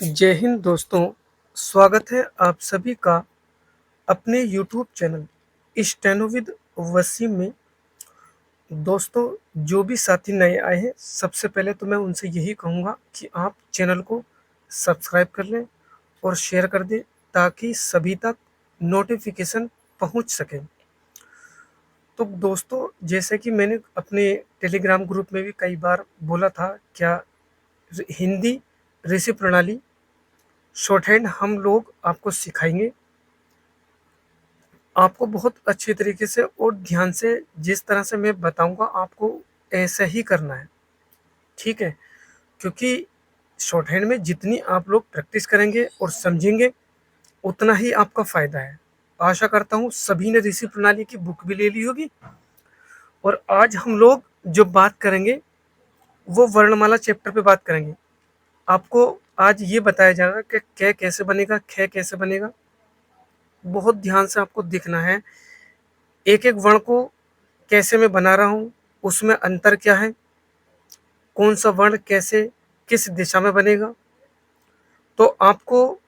जय हिंद दोस्तों। स्वागत है आप सभी का अपने YouTube channel steno with Wasim में। दोस्तों, जो भी साथी नए आए हैं, सबसे पहले तो मैं उनसे यही कहूँगा कि आप चैनल को सब्सक्राइब कर लें और शेयर कर दें ताकि सभी तक नोटिफिकेशन पहुँच सके। तो दोस्तों, जैसे कि मैंने अपने टेलीग्राम ग्रुप में भी कई बार बोला था, क्या हिंदी ऋषि प्रणाली शॉर्ट हैंड हम लोग आपको सिखाएंगे। आपको बहुत अच्छे तरीके से और ध्यान से जिस तरह से मैं बताऊंगा आपको ऐसा ही करना है, ठीक है? क्योंकि शॉर्ट हैंड में जितनी आप लोग प्रैक्टिस करेंगे और समझेंगे उतना ही आपका फ़ायदा है। आशा करता हूँ सभी ने ऋषि प्रणाली की बुक भी ले ली होगी। और आज हम लोग जो बात करेंगे वो वर्णमाला चैप्टर पे बात करेंगे। आपको आज ये बताया जाएगा कि क कैसे बनेगा, ख कैसे बनेगा। बहुत ध्यान से आपको देखना है, एक एक वर्ण को कैसे मैं बना रहा हूँ, उसमें अंतर क्या है, कौन सा वर्ण कैसे किस दिशा में बनेगा। तो आपको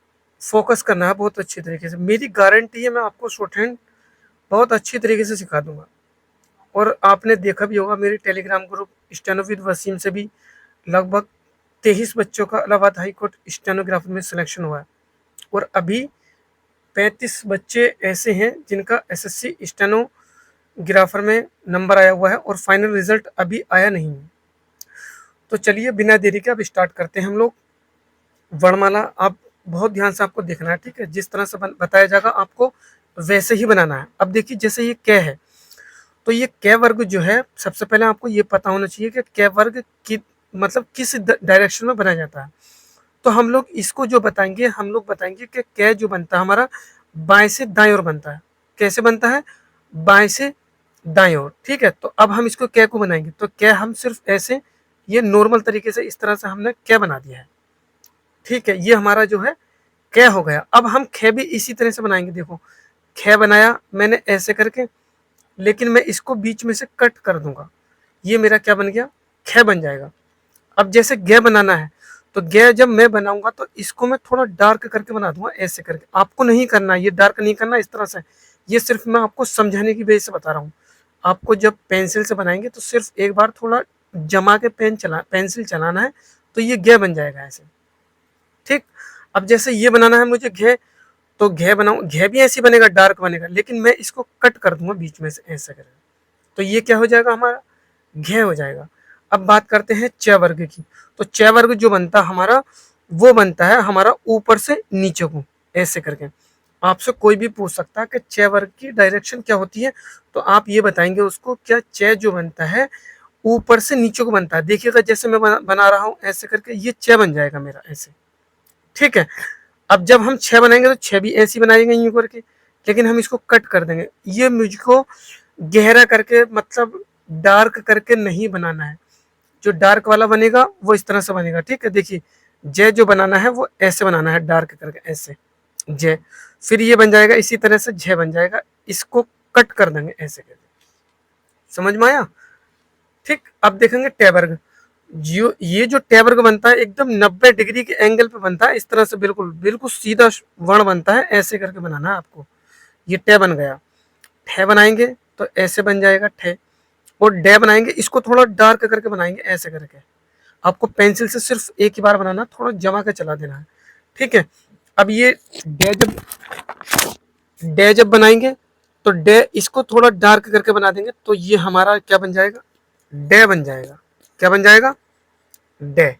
फोकस करना है बहुत अच्छी तरीके से। मेरी गारंटी है मैं आपको शॉर्ट हैंड बहुत अच्छी तरीके से सिखा दूंगा। और आपने देखा भी होगा मेरे Telegram group steno with Wasim से भी लगभग 23 बच्चों का इलाहाबाद हाई कोर्ट स्टेनोग्राफर में सिलेक्शन हुआ है। और अभी 35 बच्चे ऐसे हैं जिनका एसएससी स्टेनोग्राफर में नंबर आया हुआ है और फाइनल रिजल्ट अभी आया नहीं है। तो चलिए बिना देरी के अब स्टार्ट करते हैं हम लोग। वर्णमाला आप बहुत ध्यान से आपको देखना है, ठीक है? जिस तरह से बताया जाएगा आपको वैसे ही बनाना है। अब देखिए, जैसे ये क है तो ये क वर्ग जो है, सबसे पहले आपको ये पता होना चाहिए कि क वर्ग की मतलब किस डायरेक्शन में बनाया जाता है। तो हम लोग इसको जो बताएंगे, हम लोग बताएंगे कि क जो बनता है हमारा बाएं से दाएं ओर बनता है। कैसे बनता है? बाएं से दाएं ओर, ठीक है? तो अब हम इसको क को बनाएंगे तो क हम सिर्फ ऐसे ये नॉर्मल तरीके से इस तरह से हमने क बना दिया है, ठीक है? ये हमारा जो है क हो गया। अब हम ख भी इसी तरह से बनाएंगे। देखो, ख बनाया मैंने ऐसे करके, लेकिन मैं इसको बीच में से कट कर दूंगा। ये मेरा क्या बन गया? ख बन जाएगा। अब जैसे ग बनाना है तो ग जब मैं बनाऊंगा तो इसको मैं थोड़ा डार्क करके बना दूंगा, ऐसे करके। आपको नहीं करना, ये डार्क नहीं करना इस तरह से। ये सिर्फ मैं आपको समझाने की वजह से बता रहा हूँ। आपको जब पेंसिल से बनाएंगे तो सिर्फ एक बार थोड़ा जमा के पेंसिल चलाना है तो ये ग बन जाएगा ऐसे, ठीक? अब जैसे ये बनाना है मुझे घ, तो घ बनाऊं, घ भी ऐसे बनेगा, डार्क बनेगा, लेकिन मैं इसको कट कर दूंगा बीच में से ऐसे करके। तो ये क्या हो जाएगा? हमारा घ हो जाएगा। अब बात करते हैं च वर्ग की। तो च वर्ग जो बनता है हमारा, वो बनता है हमारा ऊपर से नीचे को ऐसे करके। आपसे कोई भी पूछ सकता है कि च वर्ग की डायरेक्शन क्या होती है, तो आप ये बताएंगे उसको, क्या च जो बनता है ऊपर से नीचे को बनता है। देखिएगा जैसे मैं बना रहा हूँ ऐसे करके, ये च बन जाएगा मेरा ऐसे, ठीक है? अब जब हम 6 बनाएंगे तो 6 भी ऐसी बनाएंगे यूं करके, लेकिन हम इसको कट कर देंगे। ये मुझको गहरा करके मतलब डार्क करके नहीं बनाना है। जो डार्क वाला बनेगा वो इस तरह से बनेगा, ठीक है? देखिए, जय जो बनाना है वो ऐसे बनाना है, डार्क करके ऐसे जय। फिर ये बन जाएगा इसी तरह से जय बन जाएगा। इसको कट कर देंगे ऐसे करके। समझ में आया? ठीक। अब देखेंगे टेबर्ग। जो ये जो टेबर्ग बनता है एकदम 90 डिग्री के एंगल पे बनता है, इस तरह से बिल्कुल बिल्कुल सीधा वर्ण बनता है, ऐसे करके बनाना है आपको। ये टे बन गया। ठे बनाएंगे तो ऐसे बन जाएगा ठे। और डे बनाएंगे, इसको थोड़ा डार्क करके बनाएंगे ऐसे करके। आपको पेंसिल से सिर्फ एक ही बार बनाना, थोड़ा जमा के चला देना है, ठीक है? अब ये डे जब बनाएंगे तो डे इसको थोड़ा डार्क करके बना देंगे तो ये हमारा क्या बन जाएगा? डे बन जाएगा। क्या बन जाएगा? डे,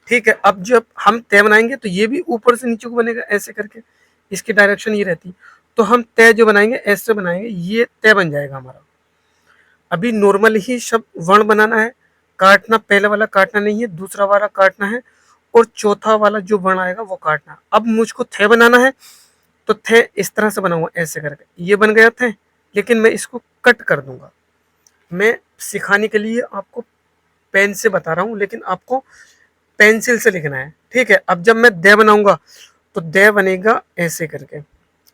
ठीक है? अब जब हम तय बनाएंगे तो ये भी ऊपर से नीचे को बनेगा ऐसे करके, इसकी डायरेक्शन ये रहती। तो हम तय जो बनाएंगे ऐसे बनाएंगे, ये तय बन जाएगा हमारा। अभी नॉर्मल ही शब्द वर्ण बनाना है, काटना पहले वाला काटना नहीं है, दूसरा वाला काटना है, और चौथा वाला जो वर्ण आएगा वो काटना। अब मुझको थे बनाना है तो थे इस तरह से बनाऊंगा ऐसे करके, ये बन गया थे, लेकिन मैं इसको कट कर दूंगा। मैं सिखाने के लिए आपको पेन से बता रहा हूँ, लेकिन आपको पेंसिल से लिखना है, ठीक है? अब जब मैं दे बनाऊंगा तो दे बनेगा ऐसे करके,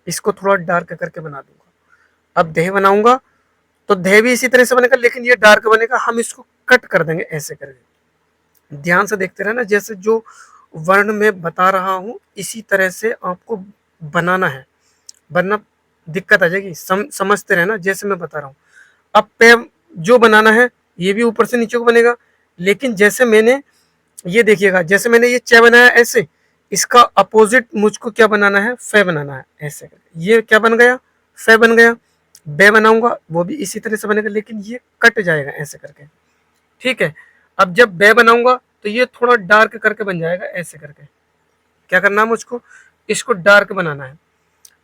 इसको थोड़ा डार्क करके बना दूंगा। अब दे बनाऊंगा तो दे भी इसी तरह से बनेगा, लेकिन ये डार्क बनेगा, हम इसको कट कर देंगे ऐसे करके। ध्यान से देखते रहना, जैसे जो वर्ण में बता रहा हूँ इसी तरह से आपको बनाना है, वरना दिक्कत आ जाएगी। समझते रहना जैसे मैं बता रहा हूँ। अब पे जो बनाना है ये भी ऊपर से नीचे को बनेगा, लेकिन जैसे मैंने ये देखिएगा, जैसे मैंने ये च बनाया ऐसे, इसका अपोजिट मुझको क्या बनाना है, फे बनाना है ऐसे करके। ये क्या बन गया, फे बन गया। बे बनाऊंगा वो भी इसी तरह से बनेगा, लेकिन ये कट जाएगा ऐसे करके, ठीक है। अब जब बे बनाऊंगा तो ये थोड़ा डार्क करके बन जाएगा ऐसे करके। क्या करना है मुझको, इसको डार्क बनाना है।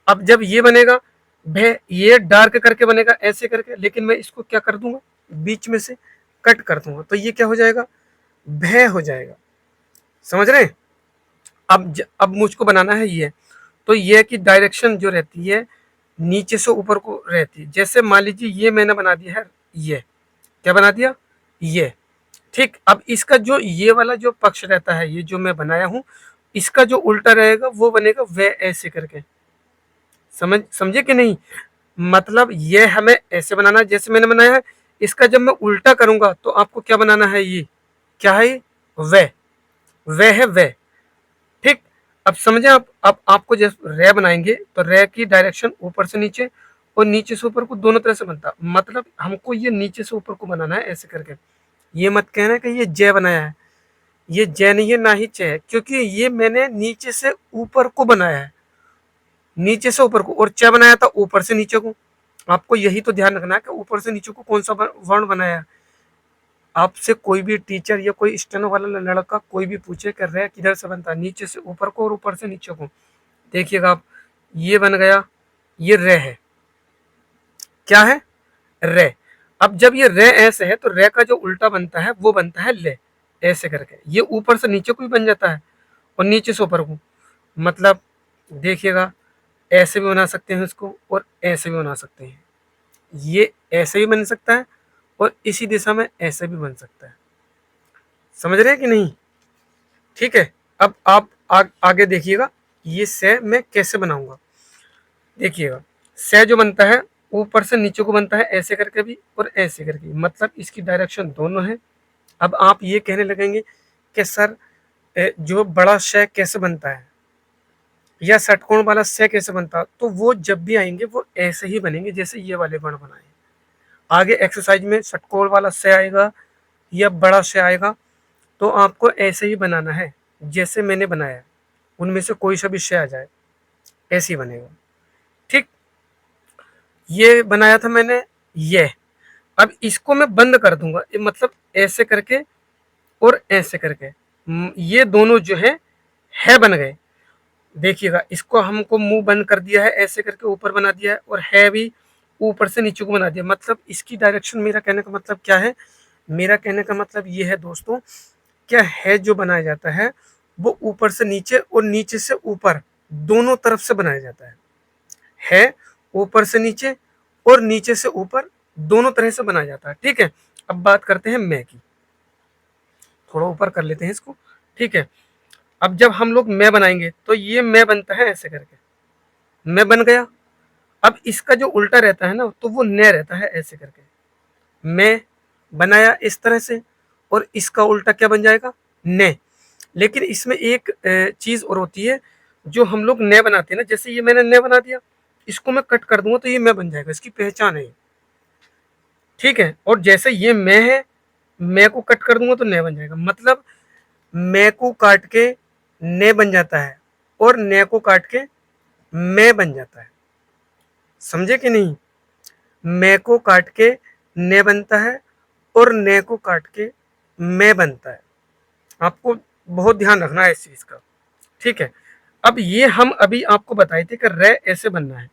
अब जब ये बनेगा भे, ये डार्क करके बनेगा ऐसे करके, लेकिन मैं इसको क्या कर दूंगा, बीच में से कट कर दूंगा, तो ये क्या हो जाएगा, भय हो जाएगा। समझ रहे हैं। अब मुझको बनाना है ये, तो ये की डायरेक्शन जो रहती है नीचे से ऊपर को रहती है। जैसे मान लीजिए ये मैंने बना दिया है, ये क्या बना दिया, ये, ठीक। अब इसका जो ये वाला जो पक्ष रहता है, ये जो मैं बनाया हूं, इसका जो उल्टा रहेगा वो बनेगा वे ऐसे करके। समझे कि नहीं। मतलब ये हमें ऐसे बनाना है जैसे मैंने बनाया है। इसका जब मैं उल्टा करूंगा तो आपको क्या बनाना है, ये क्या है, वे है वे, ठीक। अब समझे आप। अब आपको जैसे रे बनाएंगे तो रे की डायरेक्शन ऊपर से नीचे और नीचे से ऊपर को दोनों तरह से बनता है। मतलब हमको ये नीचे से ऊपर को बनाना है ऐसे करके। ये मत कहना कि ये जय बनाया है, ये जय नहीं है ना ही च है, क्योंकि ये मैंने नीचे से ऊपर को बनाया है, नीचे से ऊपर को। और च बनाया था ऊपर से नीचे को। आपको यही तो ध्यान रखना है कि ऊपर से नीचे को कौन सा वर्ण बनाया है। आपसे कोई भी टीचर या कोई स्टेनो वाला लड़का कोई भी पूछे कर रहा है किधर से बनता है, नीचे से ऊपर को और ऊपर से नीचे को। देखिएगा आप, ये बन गया, ये रे है, क्या है, रे। अब जब ये रे ऐसे है तो रे का जो उल्टा बनता है वो बनता है ले, ऐसे करके। ये ऊपर से नीचे को भी बन जाता है और नीचे से ऊपर को। मतलब देखिएगा, ऐसे भी बना सकते हैं इसको और ऐसे भी बना सकते हैं। ये ऐसे भी बन सकता है और इसी दिशा में ऐसे भी बन सकता है। समझ रहे हैं कि नहीं, ठीक है। अब आप आगे देखिएगा, ये से मैं कैसे बनाऊंगा। देखिएगा, से जो बनता है ऊपर से नीचे को बनता है ऐसे करके भी और ऐसे करके भी। मतलब इसकी डायरेक्शन दोनों है। अब आप ये कहने लगेंगे कि सर जो बड़ा श कैसे बनता है या षटकोण वाला स कैसे बनता है, तो वो जब भी आएंगे वो ऐसे ही बनेंगे जैसे ये वाले वर्ण बनाए। आगे एक्सरसाइज में षटकोण वाला स आएगा या बड़ा श आएगा, तो आपको ऐसे ही बनाना है जैसे मैंने बनाया है। उनमें से कोई सा भी श आ जाए, ऐसे ही बनेगा, ठीक। ये बनाया था मैंने ये। अब इसको मैं बंद कर दूंगा, मतलब ऐसे करके और ऐसे करके। ये दोनों जो है बन गए। देखिएगा, इसको हमको मुंह बंद कर दिया है ऐसे करके, ऊपर बना दिया है, और है भी ऊपर से नीचे को बना दिया। मतलब इसकी डायरेक्शन, मेरा कहने का मतलब क्या है, मेरा कहने का मतलब ये है दोस्तों, क्या है जो बनाया जाता है वो ऊपर से नीचे और नीचे से ऊपर दोनों तरफ से बनाया जाता है ऊपर से नीचे और नीचे से ऊपर दोनों तरह से बनाया जाता है, ठीक है। अब बात करते हैं मैं की, थोड़ा ऊपर कर लेते हैं इसको, ठीक है। अब जब हम लोग मैं बनाएंगे तो ये मैं बनता है ऐसे करके, मैं बन गया। अब इसका जो उल्टा रहता है ना, तो वो ने रहता है ऐसे करके। मैं बनाया इस तरह से और इसका उल्टा क्या बन जाएगा, ने। लेकिन इसमें एक चीज और होती है जो हम लोग ने बनाते हैं ना, जैसे ये मैंने ने बना दिया, इसको मैं कट कर दूंगा तो ये मैं बन जाएगा, इसकी पहचान है, ठीक है। और जैसे ये मैं है, मैं को कट कर दूंगा तो ने बन जाएगा। मतलब मैं को काट के ने बन जाता है और ने को काट के मैं बन जाता है। समझे कि नहीं। मैं को काट के ने बनता है और ने को काट के मैं बनता है। आपको बहुत ध्यान रखना है इस चीज का, ठीक है। अब ये हम अभी आपको बताए थे कि रे ऐसे बनना है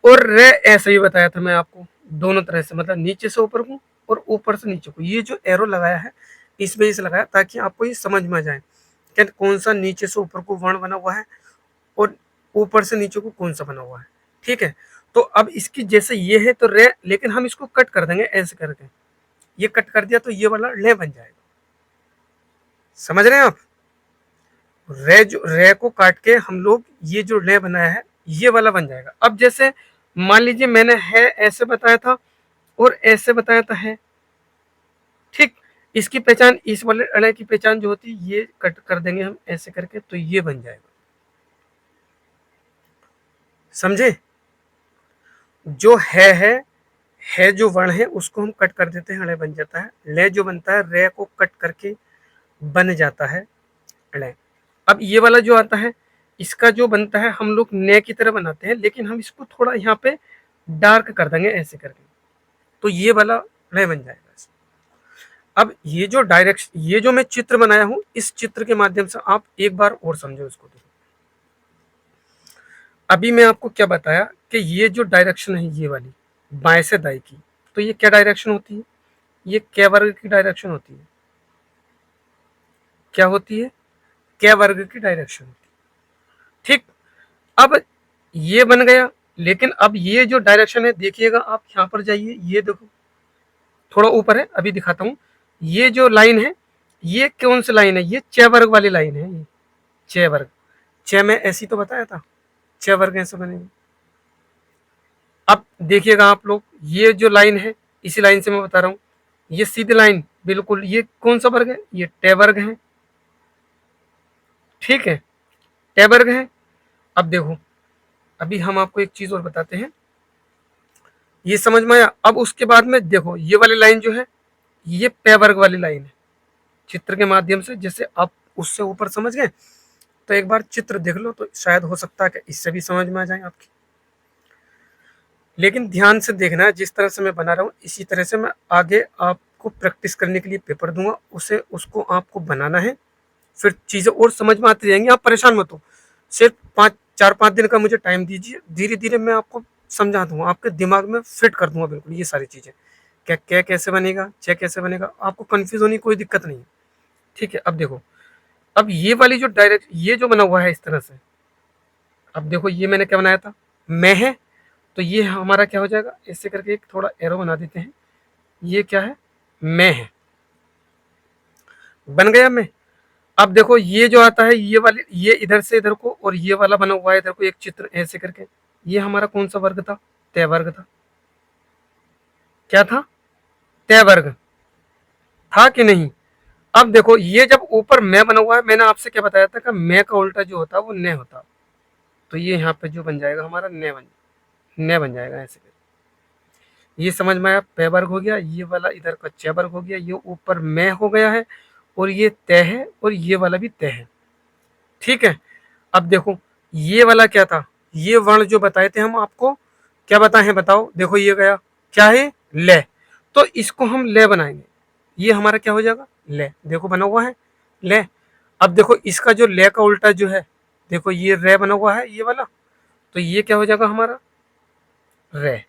और रे ऐसे ही बताया था मैं आपको, दोनों तरह से। मतलब नीचे से ऊपर को और ऊपर से नीचे को। ये जो एरो लगाया है इस वजह से लगाया ताकि आपको ये समझ में आ जाए कि कौन सा नीचे से ऊपर को वर्ण बना हुआ है और ऊपर से नीचे को कौन सा बना हुआ है, ठीक है। तो अब इसकी जैसे ये है तो रे, लेकिन हम इसको कट कर देंगे ऐसे करके। ये कट कर दिया तो ये वाला ले बन जाएगा। समझ रहे हैं आप। रे को काट के हम लोग ये जो ले बनाया है ये वाला बन जाएगा। अब जैसे मान लीजिए मैंने है ऐसे बताया था और ऐसे बताया था है, ठीक। इसकी पहचान, इस वाले अड़े की पहचान जो होती है, ये कट कर देंगे हम ऐसे करके, तो ये बन जाएगा। समझे? जो है जो वर्ण है उसको हम कट कर देते हैं, अड़े बन जाता है। ले जो बनता है, रे को कट करके बन जाता है अड़े। अब ये वाला जो आता है, इसका जो बनता है हम लोग ने की तरह बनाते हैं, लेकिन हम इसको थोड़ा यहाँ पे डार्क कर देंगे ऐसे करके, तो ये वाला ले बन जाएगा। अब ये जो डायरेक्शन, ये जो मैं चित्र बनाया हूं, इस चित्र के माध्यम से आप एक बार और समझो इसको। देखो अभी मैं आपको क्या बताया कि ये जो डायरेक्शन है ये वाली बाएं से दाएं की, तो ये क्या डायरेक्शन होती है? ये कै वर्ग की डायरेक्शन होती है। क्या होती है? कै वर्ग की डायरेक्शन होती है। ठीक। अब ये बन गया, लेकिन अब ये जो डायरेक्शन है, देखिएगा आप यहां पर जाइए, ये देखो थोड़ा ऊपर है, अभी दिखाता हूं। ये जो लाइन है, ये कौन सी लाइन है? ये च वर्ग वाली लाइन है। ये च वर्ग, च में ऐसी तो बताया था, च वर्ग ऐसे बनेगी। अब देखिएगा आप लोग, ये जो लाइन है, इसी लाइन से मैं बता रहा हूं, ये सीधी लाइन बिल्कुल, ये कौन सा वर्ग है? ये टे वर्ग है। ठीक है, टे वर्ग है। अब देखो, अभी हम आपको एक चीज और बताते हैं, ये समझ में आया? अब उसके बाद में देखो, ये वाली लाइन जो है, ये पे वर्ग वाली लाइन है। चित्र के माध्यम से जैसे आप उससे ऊपर समझ गए, तो एक बार चित्र देख लो, तो शायद हो सकता है कि इससे भी समझ में आ जाए आपकी। लेकिन ध्यान से देखना है, जिस तरह से मैं बना रहा हूँ इसी तरह से मैं आगे आपको प्रैक्टिस करने के लिए पेपर दूंगा, उसे उसको आपको बनाना है, फिर चीजें और समझ में आती जाएंगी। आप परेशान मत हो, सिर्फ 4-5 दिन का मुझे टाइम दीजिए, धीरे धीरे मैं आपको समझा दूंगा, आपके दिमाग में फिट कर दूंगा बिल्कुल ये सारी चीजें। क्या कैसे बनेगा, चेक कैसे बनेगा, आपको कंफ्यूज होने की कोई दिक्कत नहीं है। ठीक है, अब देखो, अब ये वाली जो डायरेक्ट, ये जो बना हुआ है इस तरह से, अब देखो ये मैंने क्या बनाया था, मैं है, तो ये हमारा क्या हो जाएगा, ऐसे करके एक थोड़ा एरो बना देते हैं, ये क्या है, मैं है, बन गया मैं। अब देखो ये जो आता है, ये वाले, ये इधर से इधर को, और ये वाला बना हुआ है इधर को एक चित्र ऐसे करके, ये हमारा कौन सा वर्ग था? तय वर्ग था। क्या था? तय वर्ग था कि नहीं? अब देखो, ये जब ऊपर मैं बना हुआ है, मैंने आपसे क्या बताया था कि मैं का उल्टा जो होता है वो न होता, तो ये यहाँ पे जो बन जाएगा हमारा न बन जाएगा ऐसे करके। ये समझ में आया? पे वर्ग हो गया, ये वाला इधर का च वर्ग हो गया, ये ऊपर मैं हो गया है, और ये तय है, और ये वाला भी तय है। ठीक है। अब देखो, ये वाला क्या था? ये वर्ण जो बताए थे हम आपको, क्या बताए हैं बताओ? देखो ये गया, क्या है? ले। तो इसको हम ले बनाएंगे, ये हमारा क्या हो जाएगा? ले। देखो बना हुआ है ले। अब देखो इसका जो ले का उल्टा जो है, देखो ये रे बना हुआ है ये वाला, तो ये क्या हो जाएगा हमारा? रे।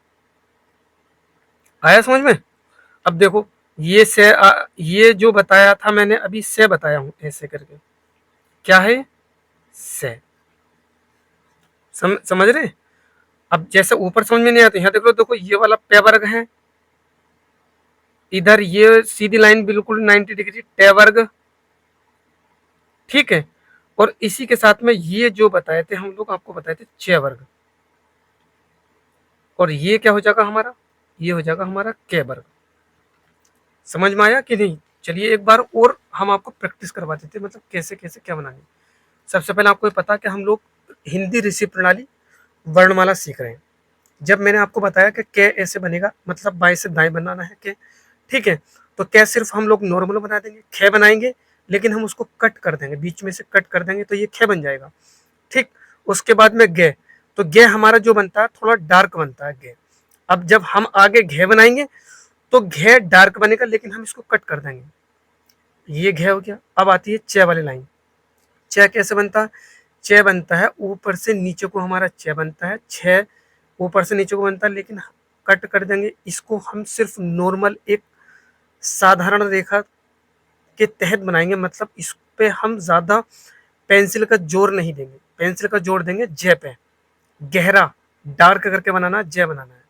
आया समझ में? अब देखो, ये से ये जो बताया था मैंने अभी, से बताया हूं ऐसे करके, क्या है? से। समझ रहे? अब जैसे ऊपर समझ में नहीं आता, यहाँ देख लो, देखो ये वाला पे वर्ग है, इधर ये सीधी लाइन बिल्कुल 90 डिग्री टे वर्ग। ठीक है, और इसी के साथ में ये जो बताए थे हम लोग, आपको बताए थे चे वर्ग, और ये क्या हो जाएगा हमारा? ये हो जाएगा हमारा के वर्ग। समझ में आया कि नहीं? चलिए एक बार और हम आपको प्रैक्टिस करवा देते हैं, मतलब कैसे कैसे क्या बनानी। सबसे पहले आपको ये पता कि हम लोग हिंदी ऋषि प्रणाली वर्णमाला सीख रहे हैं। जब मैंने आपको बताया कि कै ऐसे बनेगा, मतलब बाएं से दाएं बनाना है कै। ठीक है, तो कै सिर्फ हम लोग नॉर्मल बना देंगे, खे बनाएंगे, लेकिन हम उसको कट कर देंगे, बीच में से कट कर देंगे, तो ये खे बन जाएगा। ठीक। उसके बाद में गे, तो गे हमारा जो बनता है थोड़ा डार्क बनता है गे। अब जब हम आगे घे बनाएंगे, तो घे डार्क बनेगा, लेकिन हम इसको कट कर देंगे, ये घे हो गया। अब आती है चे वाली लाइन। चे कैसे बनता है? चे बनता है ऊपर से नीचे को, हमारा चे बनता है, छह ऊपर से नीचे को बनता है, लेकिन कट कर देंगे इसको, हम सिर्फ नॉर्मल एक साधारण रेखा के तहत बनाएंगे, मतलब इस पे हम ज्यादा पेंसिल का जोर नहीं देंगे, पेंसिल का जोर देंगे जय पे, गहरा डार्क करके बनाना, जय बनाना है।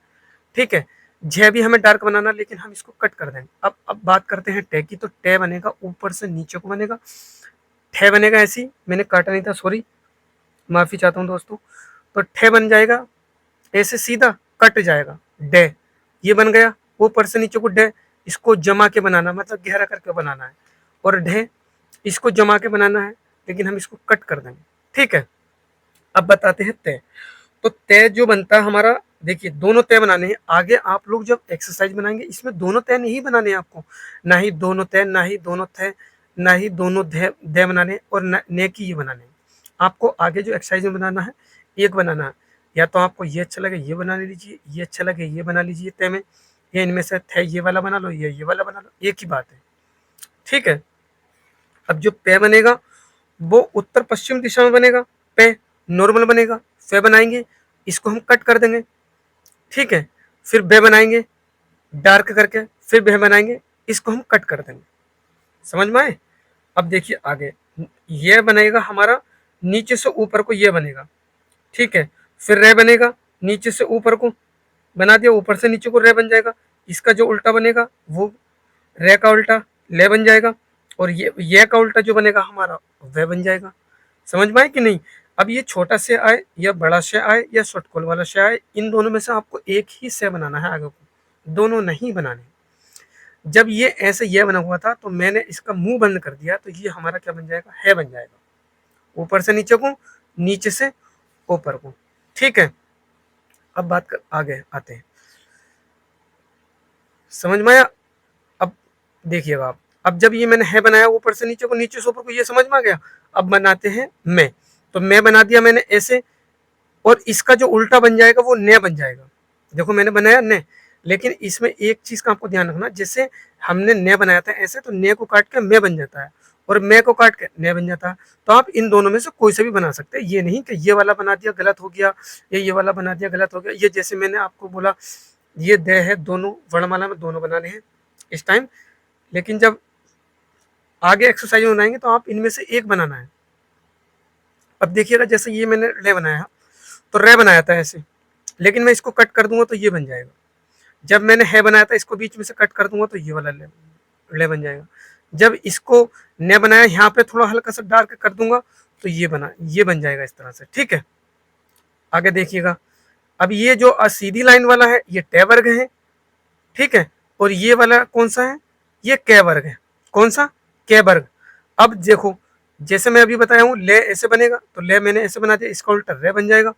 ठीक है, जय भी हमें डार्क बनाना, लेकिन हम इसको कट कर देंगे। अब बात करते हैं टे की, तो टे बनेगा ऊपर से नीचे को बनेगा, ठे बनेगा ऐसी, मैंने काटा नहीं था, सॉरी, माफी चाहता हूँ दोस्तों। तो ठे बन जाएगा ऐसे सीधा, कट जाएगा डे, ये बन गया ऊपर से नीचे को डे, इसको जमा के बनाना, मतलब गहरा करके बनाना है, और ढे इसको जमा के बनाना है, लेकिन हम इसको कट कर देंगे। ठीक है, अब बताते हैं तय। तो तय जो बनता है हमारा, देखिए दोनों तय बनाने हैं। आगे आप लोग जब एक्सरसाइज बनाएंगे इसमें दोनों तय नहीं बनाने हैं आपको, ना ही दोनों तय, ना ही दोनों तय, ना ही दोनों दय बनाने, और न की ये बनाने हैं। आपको आगे जो एक्सरसाइज में बनाना है, एक बनाना है। या तो आपको ये अच्छा लगे ये बना लीजिए, ये अच्छा लगे ये बना लीजिए तय में, या इनमें से थे ये वाला बना लो, ये वाला बना लो, एक ही बात है। ठीक है, अब जो पे बनेगा वो उत्तर पश्चिम दिशा में बनेगा, पे नॉर्मल बनेगा। फे बनाएंगे, इसको हम कट कर देंगे। ठीक है, फिर बे बनाएंगे डार्क करके, फिर बे बनाएंगे, इसको हम कट कर देंगे। समझ में आए? अब देखिए आगे, ये बनेगा हमारा नीचे से ऊपर को ये बनेगा। ठीक है, फिर रे बनेगा, नीचे से ऊपर को बना दिया, ऊपर से नीचे को रे बन जाएगा। इसका जो उल्टा बनेगा वो रे का उल्टा ले बन जाएगा, और ये का उल्टा जो बनेगा हमारा वह बन जाएगा। समझ में आए कि नहीं? अब ये छोटा से आए या बड़ा से आए या षटकोण वाला से आए, इन दोनों में से आपको एक ही से बनाना है, आगे को दोनों नहीं बनाने। जब ये ऐसे ये बना हुआ था तो मैंने इसका मुंह बंद कर दिया, तो ये हमारा क्या बन जाएगा, है बन जाएगा। ऊपर से नीचे को, नीचे से ऊपर को। ठीक है, अब बात कर आगे आते हैं। समझ में आया? अब देखिएगा आप, अब जब ये मैंने है बनाया ऊपर से नीचे को, नीचे से ऊपर को, ये समझ में आ गया। अब बनाते हैं मैं, तो मैं बना दिया मैंने ऐसे, और इसका जो उल्टा बन जाएगा वो ने बन जाएगा। देखो मैंने बनाया ने, लेकिन इसमें एक चीज का आपको ध्यान रखना, जैसे हमने ने बनाया था ऐसे, तो ने को काट के मैं बन जाता है, और मैं को काट के ने बन जाता है। तो आप इन दोनों में से कोई से भी बना सकते हैं, ये नहीं कि ये वाला बना दिया गलत हो गया, ये वाला बना दिया गलत हो गया। ये जैसे मैंने आपको बोला, ये दे है, दोनों वर्णमाला में दोनों बनाने हैं इस टाइम, लेकिन जब आगे एक्सरसाइज में बनाएंगे तो आप इनमें से एक बनाना है। अब देखिएगा, जैसे ये मैंने रे बनाया, तो रे बनाया था ऐसे, लेकिन मैं इसको कट कर दूंगा तो ये बन जाएगा। जब मैंने है बनाया था, इसको बीच में से कट कर दूंगा तो ये वाला ले बन जाएगा। जब इसको ने बनाया, यहाँ पे थोड़ा हल्का सा डार्क कर दूंगा तो ये बन जाएगा इस तरह से। ठीक है, आगे देखिएगा। अब ये जो सीधी लाइन वाला है ये टे वर्ग है। ठीक है, और ये वाला कौन सा है, ये कै वर्ग है। कौन सा, कै वर्ग। अब देखो, जैसे मैं अभी बताया हूँ ले ऐसे बनेगा, तो ले मैंने ऐसे बना दिया, इसका उल्टा रे बन जाएगा।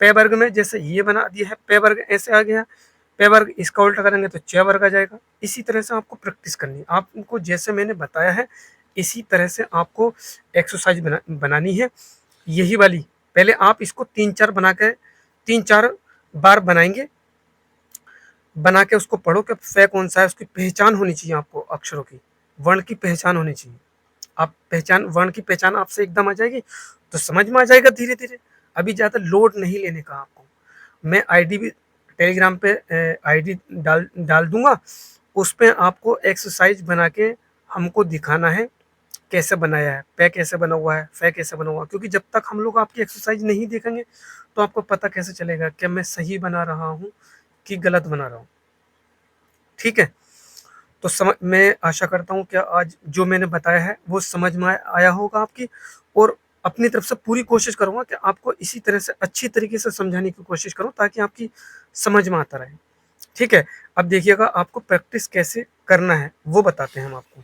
पे वर्ग में जैसे ये बना दिया है, पे वर्ग ऐसे आ गया, पे वर्ग इसका उल्टा करेंगे तो चे वर्ग आ जाएगा। इसी तरह से आपको प्रैक्टिस करनी है, आपको जैसे मैंने बताया है इसी तरह से आपको एक्सरसाइज बनानी है। यही वाली पहले आप इसको 3-4 बना के 3-4 बार बनाएंगे, बना के उसको पढ़ो कि फे कौन सा है, उसकी पहचान होनी चाहिए आपको, अक्षरों की, वर्ण की पहचान होनी चाहिए। आप पहचान, वर्ण की पहचान आपसे एकदम आ जाएगी तो समझ में आ जाएगा धीरे धीरे। अभी ज़्यादा लोड नहीं लेने का आपको। मैं आईडी भी टेलीग्राम पे आईडी डाल दूंगा, उस पर आपको एक्सरसाइज बना के हमको दिखाना है कैसे बनाया है, पे कैसे बना हुआ है, फे कैसे बना हुआ है। क्योंकि जब तक हम लोग आपकी एक्सरसाइज नहीं देखेंगे तो आपको पता कैसे चलेगा कि मैं सही बना रहा हूँ कि गलत बना रहा हूँ। ठीक है, तो मैं आशा करता हूँ कि आज जो मैंने बताया है वो समझ में आया होगा आपकी, और अपनी तरफ से पूरी कोशिश करूँगा कि आपको इसी तरह से अच्छी तरीके से समझाने की कोशिश करूँ ताकि आपकी समझ में आता रहे। ठीक है, अब देखिएगा आपको प्रैक्टिस कैसे करना है वो बताते हैं हम आपको,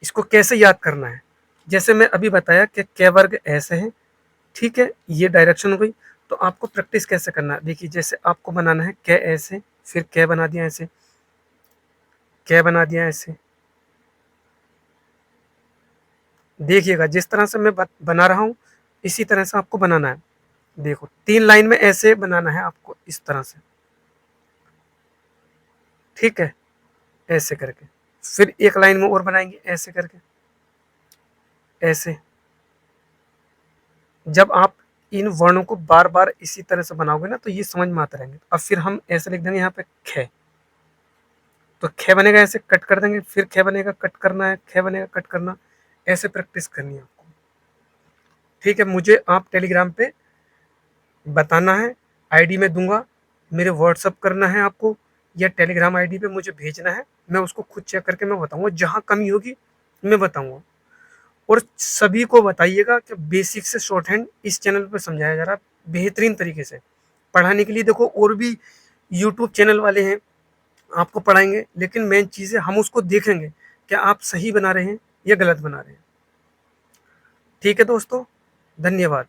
इसको कैसे याद करना है। जैसे मैं अभी बताया कि कै वर्ग ऐसे है। ठीक है, ये डायरेक्शन हो गई। तो आपको प्रैक्टिस कैसे करना है, देखिए जैसे आपको बनाना है कै ऐसे, फिर कै बना दिया ऐसे, कै बना दिया ऐसे। देखिएगा जिस तरह से मैं बना रहा हूँ इसी तरह से आपको बनाना है। देखो 3 लाइन में ऐसे बनाना है आपको, इस तरह से। ठीक है, ऐसे करके फिर एक लाइन में और बनाएंगे ऐसे करके, ऐसे। जब आप इन वर्णों को बार बार इसी तरह से बनाओगे ना तो ये समझ में आते रहेंगे। अब फिर हम ऐसे लिख देंगे यहाँ पे खे, तो खे बनेगा ऐसे, कट कर देंगे, फिर खे बनेगा, कट करना है, खे बनेगा, कट करना। ऐसे प्रैक्टिस करनी है आपको। ठीक है, मुझे आप टेलीग्राम पे बताना है, आईडी में दूंगा, मेरे व्हाट्सअप करना है आपको, या टेलीग्राम आईडी पे मुझे भेजना है। मैं उसको खुद चेक करके मैं बताऊंगा, जहाँ कमी होगी मैं बताऊंगा। और सभी को बताइएगा कि बेसिक से शॉर्ट हैंड इस चैनल पर समझाया जा रहा है बेहतरीन तरीके से। पढ़ाने के लिए देखो और भी यूट्यूब चैनल वाले हैं, आपको पढ़ाएंगे, लेकिन मेन चीज़ है हम उसको देखेंगे क्या आप सही बना रहे हैं या गलत बना रहे हैं। ठीक है दोस्तों, धन्यवाद।